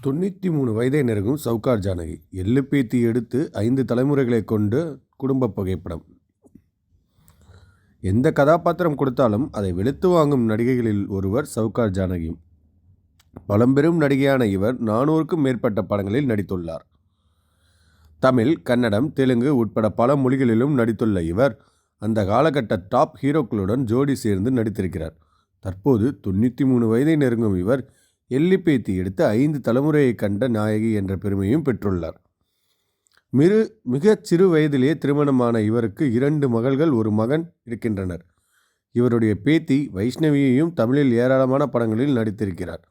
93 வயதை நெருங்கும் சவுகார் ஜானகி. எள்ளு பேத்தி எடுத்து 5 தலைமுறைகளை கொண்டு குடும்ப புகைப்படம். எந்த கதாபாத்திரம் கொடுத்தாலும் அதை வெளுத்து வாங்கும் நடிகைகளில் ஒருவர் சவுகார் ஜானகியும். பழம்பெரும் நடிகையான இவர் 400க்கும் மேற்பட்ட படங்களில் நடித்துள்ளார். தமிழ், கன்னடம், தெலுங்கு உட்பட பல மொழிகளிலும் நடித்துள்ள இவர் அந்த காலகட்ட டாப் ஹீரோக்களுடன் ஜோடி சேர்ந்து நடித்திருக்கிறார். தற்போது 93 வயதை நெருங்கும் இவர் எள்ளு பேத்தி எடுத்து 5 தலைமுறையை கண்ட நாயகி என்ற பெருமையும் பெற்றுள்ளார். மிகச் சிறு வயதிலேயே திருமணமான இவருக்கு 2 மகள்கள், 1 மகன் இருக்கின்றனர். இவருடைய பேத்தி வைஷ்ணவியையும் தமிழில் ஏராளமான படங்களில் நடித்திருக்கிறார்.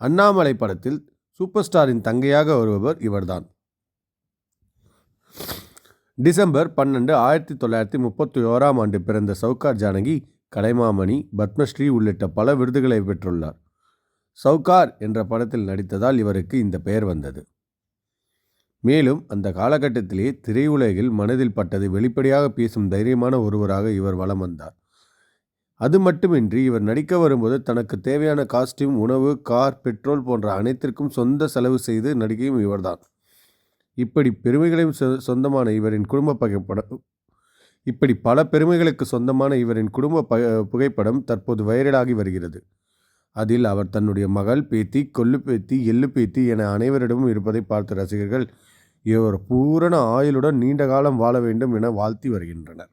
அண்ணாமலை படத்தில் சூப்பர் ஸ்டாரின் தங்கையாக வருபவர் இவர்தான். டிசம்பர் 12, 1931ஆம் ஆண்டு பிறந்த சவுகார் ஜானகி கலைமாமணி, பத்மஸ்ரீ உள்ளிட்ட பல விருதுகளை பெற்றுள்ளார். சவுகார் என்ற படத்தில் நடித்ததால் இவருக்கு இந்த பெயர் வந்தது. மேலும் அந்த காலகட்டத்திலே திரையுலகில் மனதில் பட்டதை வெளிப்படையாக பேசும் தைரியமான ஒருவராக இவர் வலம் வந்தார். அது மட்டுமின்றி இவர் நடிக்க வரும்போது தனக்கு தேவையான காஸ்டியூம், உணவு, கார், பெட்ரோல் போன்ற அனைத்திற்கும் சொந்த செலவு செய்து நடிகையும் இவர்தான். இப்படி பல பெருமைகளுக்கு சொந்தமான இவரின் குடும்ப புகைப்படம் தற்போது வைரலாகி வருகிறது. அதில் அவர் தன்னுடைய மகள், பேத்தி, கொள்ளு பேத்தி, எள்ளு பேத்தி என அனைவரிடமும் இருப்பதை பார்த்த ரசிகர்கள் இவர் பூரண ஆயுளுடன் நீண்ட காலம் வாழ வேண்டும் என வாழ்த்தி வருகின்றனர்.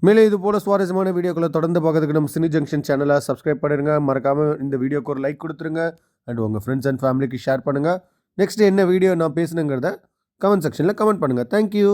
மேலே இது போல சுவாரஸ்யமான வீடியோக்களை தொடர்ந்து பார்க்கறதுக்கு நம்ம சினி ஜங்ஷன் சேனலை சப்ஸ்கிரைப் பண்ணிடுங்க. மறக்காமல் இந்த வீடியோக்கு ஒரு லைக் கொடுத்துருங்க. அண்ட் உங்கள் ஃப்ரெண்ட்ஸ் அண்ட் ஃபேமிலிக்கு ஷேர் பண்ணுங்கள். நெக்ஸ்ட் என்ன வீடியோ நான் பேசுனுங்கிறத கமெண்ட் செக்ஷனில் கமெண்ட் பண்ணுங்கள். தேங்க்யூ.